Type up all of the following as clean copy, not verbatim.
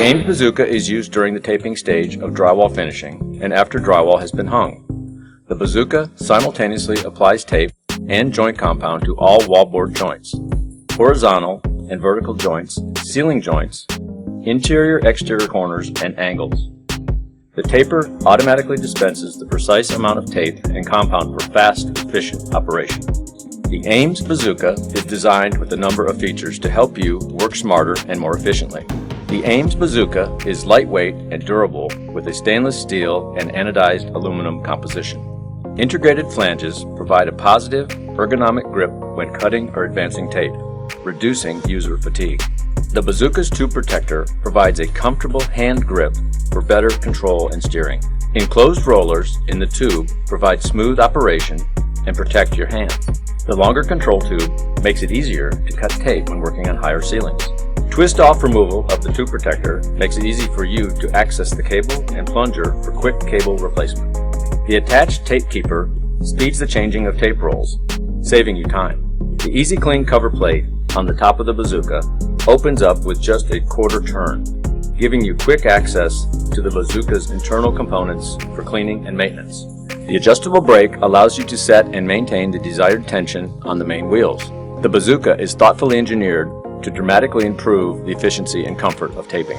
The Ames bazooka is used during the taping stage of drywall finishing and after drywall has been hung. The bazooka simultaneously applies tape and joint compound to all wallboard joints, horizontal and vertical joints, ceiling joints, interior-exterior corners, and angles. The taper automatically dispenses the precise amount of tape and compound for fast, efficient operation. The Ames bazooka is designed with a number of features to help you work smarter and more efficiently. The Ames bazooka is lightweight and durable with a stainless steel and anodized aluminum composition. Integrated flanges provide a positive, ergonomic grip when cutting or advancing tape, reducing user fatigue. The bazooka's tube protector provides a comfortable hand grip for better control and steering. Enclosed rollers in the tube provide smooth operation and protect your hands. The longer control tube makes it easier to cut tape when working on higher ceilings. Twist-off removal of the tube protector makes it easy for you to access the cable and plunger for quick cable replacement. The attached tape keeper speeds the changing of tape rolls, saving you time. The Easy Clean cover plate on the top of the bazooka opens up with just a quarter turn, giving you quick access to the bazooka's internal components for cleaning and maintenance. The adjustable brake allows you to set and maintain the desired tension on the main wheels. The bazooka is thoughtfully engineered to dramatically improve the efficiency and comfort of taping.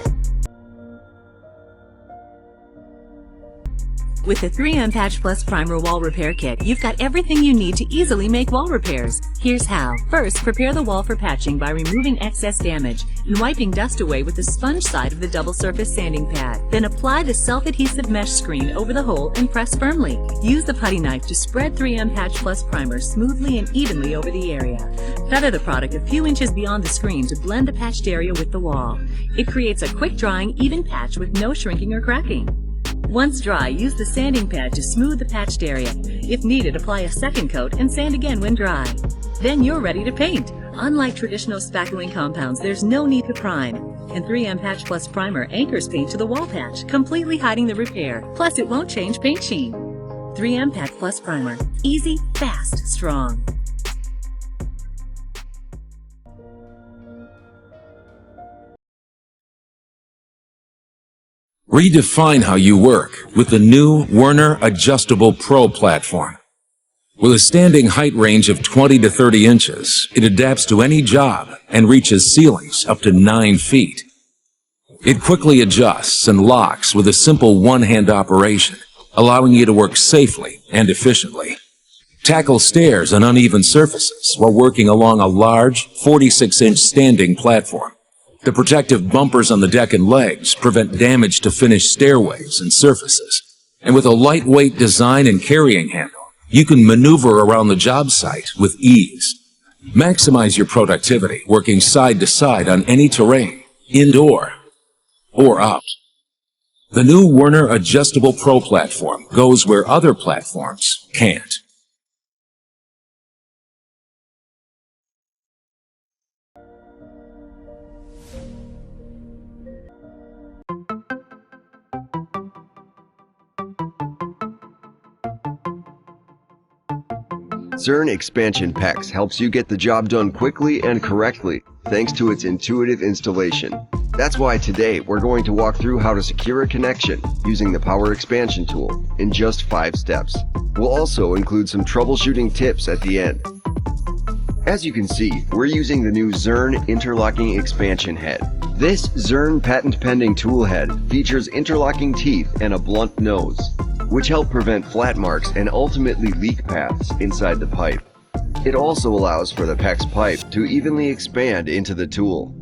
With the 3M Patch Plus Primer Wall Repair Kit, you've got everything you need to easily make wall repairs. Here's how. First, prepare the wall for patching by removing excess damage and wiping dust away with the sponge side of the double surface sanding pad. Then apply the self-adhesive mesh screen over the hole and press firmly. Use the putty knife to spread 3M Patch Plus Primer smoothly and evenly over the area. Feather the product a few inches beyond the screen to blend the patched area with the wall. It creates a quick-drying, even patch with no shrinking or cracking. Once dry, use the sanding pad to smooth the patched area. If needed, apply a second coat and sand again when dry. Then you're ready to paint. Unlike traditional spackling compounds, there's no need to prime. And 3M Patch Plus Primer anchors paint to the wall patch, completely hiding the repair. Plus, it won't change paint sheen. 3M Patch Plus Primer. Easy, fast, strong. Redefine how you work with the new Werner Adjustable Pro platform. With a standing height range of 20 to 30 inches, it adapts to any job and reaches ceilings up to 9 feet. It quickly adjusts and locks with a simple one-hand operation, allowing you to work safely and efficiently. Tackle stairs on uneven surfaces while working along a large 46-inch standing platform. The protective bumpers on the deck and legs prevent damage to finished stairways and surfaces. And with a lightweight design and carrying handle, you can maneuver around the job site with ease. Maximize your productivity working side to side on any terrain, indoor or out. The new Werner Adjustable Pro platform goes where other platforms can't. Zern Expansion PEX helps you get the job done quickly and correctly, thanks to its intuitive installation. That's why today we're going to walk through how to secure a connection using the Power Expansion tool in just 5 steps. We'll also include some troubleshooting tips at the end. As you can see, we're using the new Zern Interlocking Expansion Head. This Zern patent-pending tool head features interlocking teeth and a blunt nose, which help prevent flat marks and ultimately leak paths inside the pipe. It also allows for the PEX pipe to evenly expand into the tool.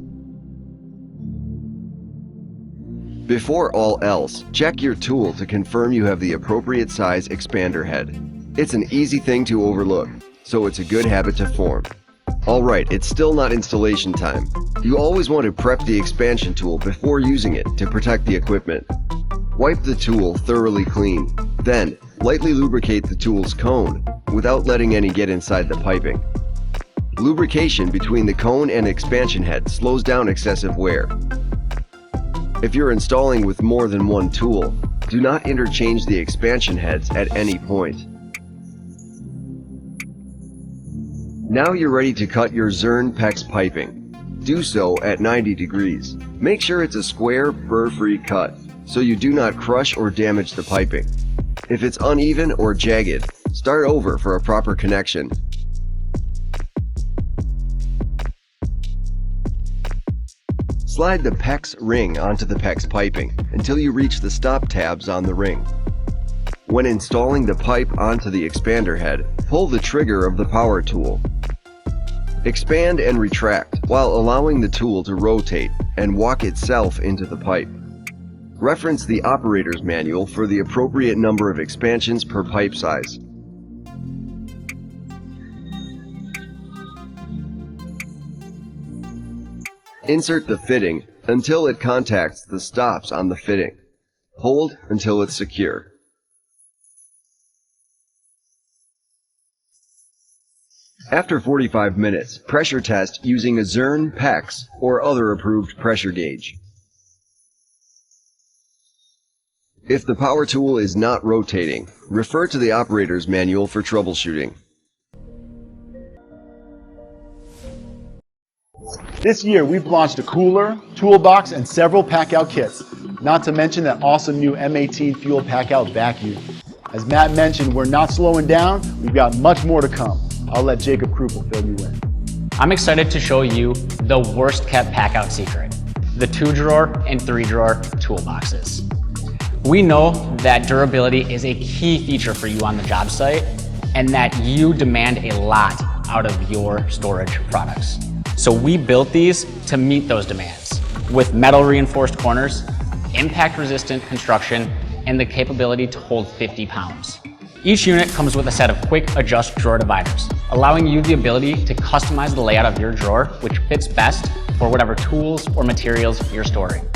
Before all else, check your tool to confirm you have the appropriate size expander head. It's an easy thing to overlook, so it's a good habit to form. Alright, it's still not installation time. You always want to prep the expansion tool before using it to protect the equipment. Wipe the tool thoroughly clean. Then, lightly lubricate the tool's cone without letting any get inside the piping. Lubrication between the cone and expansion head slows down excessive wear. If you're installing with more than one tool, do not interchange the expansion heads at any point. Now you're ready to cut your Zern PEX piping. do so at 90 degrees. Make sure it's a square, burr-free cut, so you do not crush or damage the piping. If it's uneven or jagged, start over for a proper connection. Slide the PEX ring onto the PEX piping until you reach the stop tabs on the ring. When installing the pipe onto the expander head, pull the trigger of the power tool. Expand and retract while allowing the tool to rotate and walk itself into the pipe. Reference the operator's manual for the appropriate number of expansions per pipe size. Insert the fitting until it contacts the stops on the fitting. Hold until it's secure. After 45 minutes, pressure test using a Zern PEX or other approved pressure gauge. If the power tool is not rotating, refer to the operator's manual for troubleshooting. This year, we've launched a cooler, toolbox, and several Packout kits, not to mention that awesome new M18 fuel Packout vacuum. As Matt mentioned, we're not slowing down. We've got much more to come. I'll let Jacob Krupel fill you in. I'm excited to show you the worst kept Packout secret, the 2-drawer and 3-drawer toolboxes. We know that durability is a key feature for you on the job site and that you demand a lot out of your storage products. So we built these to meet those demands with metal reinforced corners, impact resistant construction, and the capability to hold 50 pounds. Each unit comes with a set of quick adjust drawer dividers, allowing you the ability to customize the layout of your drawer, which fits best for whatever tools or materials you're storing.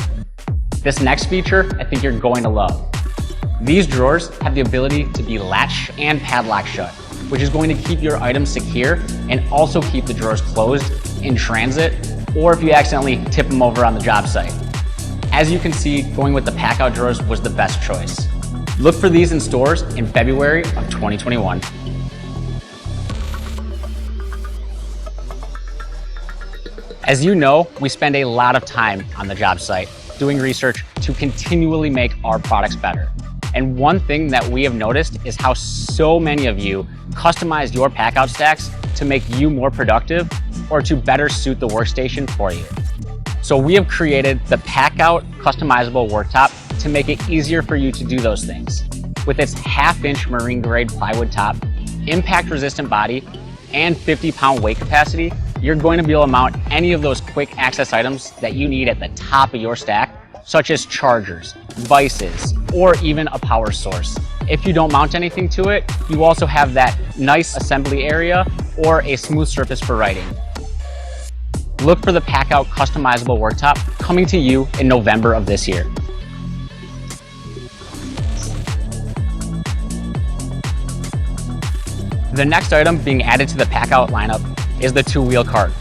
This next feature, I think you're going to love. These drawers have the ability to be latch and padlock shut, which is going to keep your items secure and also keep the drawers closed in transit or if you accidentally tip them over on the job site. As you can see, going with the Packout drawers was the best choice. Look for these in stores in February of 2021. As you know, we spend a lot of time on the job site doing research to continually make our products better. And one thing that we have noticed is how so many of you customized your Packout stacks to make you more productive or to better suit the workstation for you. So we have created the Packout customizable worktop to make it easier for you to do those things. With its 1/2-inch marine grade plywood top, impact resistant body, and 50-pound weight capacity, you're going to be able to mount any of those quick access items that you need at the top of your stack, such as chargers, vices, or even a power source. If you don't mount anything to it, you also have that nice assembly area or a smooth surface for writing. Look for the Packout customizable worktop coming to you in November of this year. The next item being added to the Packout lineup is the 2-wheel cart.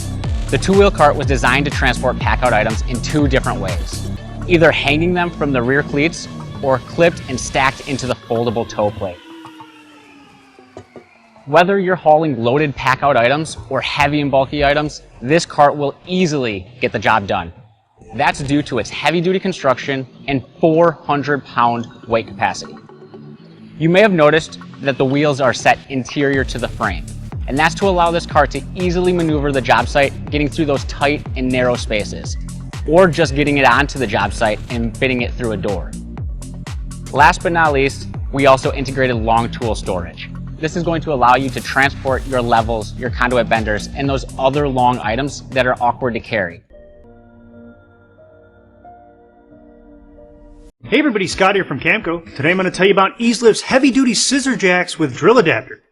The 2-wheel cart was designed to transport Packout items in 2 different ways, either hanging them from the rear cleats or clipped and stacked into the foldable toe plate. Whether you're hauling loaded Packout items or heavy and bulky items, this cart will easily get the job done. That's due to its heavy-duty construction and 400-pound weight capacity. You may have noticed that the wheels are set interior to the frame, and that's to allow this cart to easily maneuver the job site, getting through those tight and narrow spaces, or just getting it onto the job site and fitting it through a door. Last but not least, we also integrated long tool storage. This is going to allow you to transport your levels, your conduit benders, and those other long items that are awkward to carry. Hey everybody, Scott here from Camco. Today I'm going to tell you about Easlift's heavy-duty scissor jacks with drill adapter.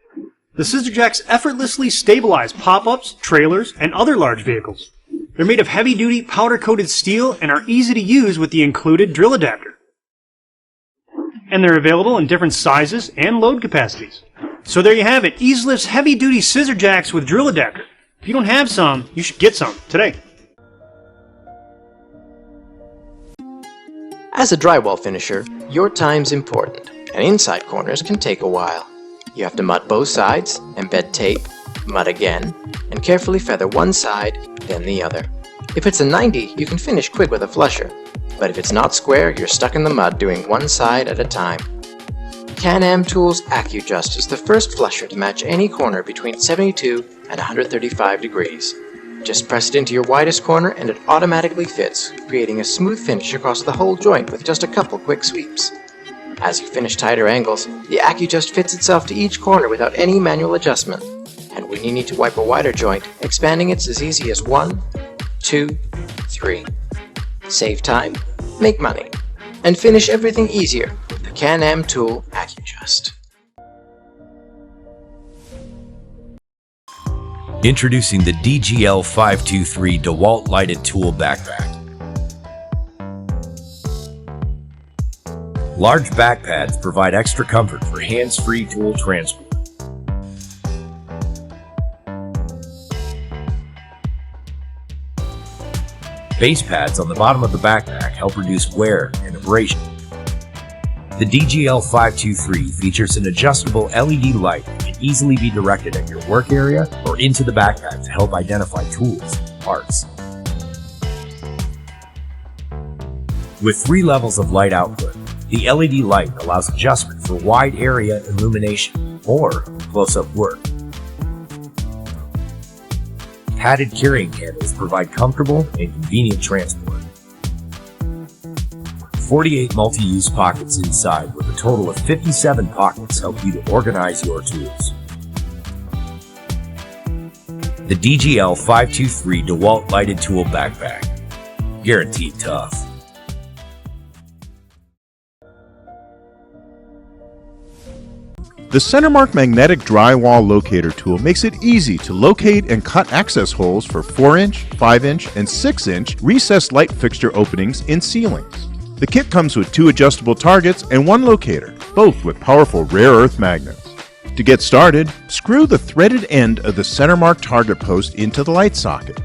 The scissor jacks effortlessly stabilize pop-ups, trailers, and other large vehicles. They're made of heavy-duty powder-coated steel and are easy to use with the included drill adapter. And they're available in different sizes and load capacities. So there you have it, Easlift's heavy-duty scissor jacks with drill adapter. If you don't have some, you should get some today. As a drywall finisher, your time's important, and inside corners can take a while. You have to mud both sides, embed tape, mud again, and carefully feather one side, then the other. If it's a 90, you can finish quick with a flusher, but if it's not square, you're stuck in the mud doing one side at a time. Can-Am Tools AccuJust is the first flusher to match any corner between 72 and 135 degrees. Just press it into your widest corner and it automatically fits, creating a smooth finish across the whole joint with just a couple quick sweeps. As you finish tighter angles, the AccuJust fits itself to each corner without any manual adjustment. And when you need to wipe a wider joint, expanding it's as easy as 1, 2, 3. Save time, make money, and finish everything easier with the Can-Am Tool AccuJust. Introducing the DGL 523 DeWalt Lighted Tool Backpack. Large back pads provide extra comfort for hands-free tool transport. Base pads on the bottom of the backpack help reduce wear and abrasion. The DGL 523 features an adjustable LED light that can easily be directed at your work area or into the backpack to help identify tools and parts. With 3 levels of light output, the LED light allows adjustment for wide area illumination or close-up work. Padded carrying handles provide comfortable and convenient transport. 48 multi-use pockets inside with a total of 57 pockets help you to organize your tools. The DGL 523 DeWalt Lighted Tool Backpack. Guaranteed tough. The Centermark Magnetic Drywall Locator tool makes it easy to locate and cut access holes for 4-inch, 5-inch, and 6-inch recessed light fixture openings in ceilings. The kit comes with 2 adjustable targets and 1 locator, both with powerful rare earth magnets. To get started, screw the threaded end of the Centermark target post into the light socket.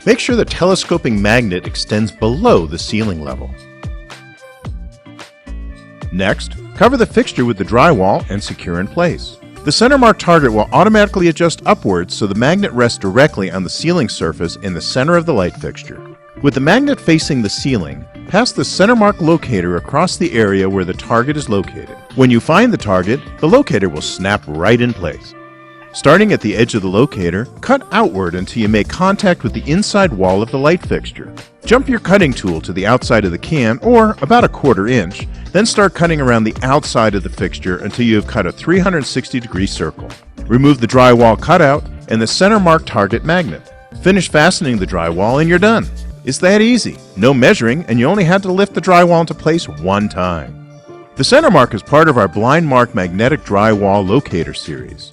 Make sure the telescoping magnet extends below the ceiling level. Next, cover the fixture with the drywall and secure in place. The Centermark target will automatically adjust upwards so the magnet rests directly on the ceiling surface in the center of the light fixture. With the magnet facing the ceiling, pass the Centermark locator across the area where the target is located. When you find the target, the locator will snap right in place. Starting at the edge of the locator, cut outward until you make contact with the inside wall of the light fixture. Jump your cutting tool to the outside of the can, or about a 1/4 inch, then start cutting around the outside of the fixture until you have cut a 360-degree circle. Remove the drywall cutout and the Centermark target magnet. Finish fastening the drywall and you're done. It's that easy. No measuring, and you only had to lift the drywall into place 1 time. The Centermark is part of our Blind Mark Magnetic Drywall Locator series.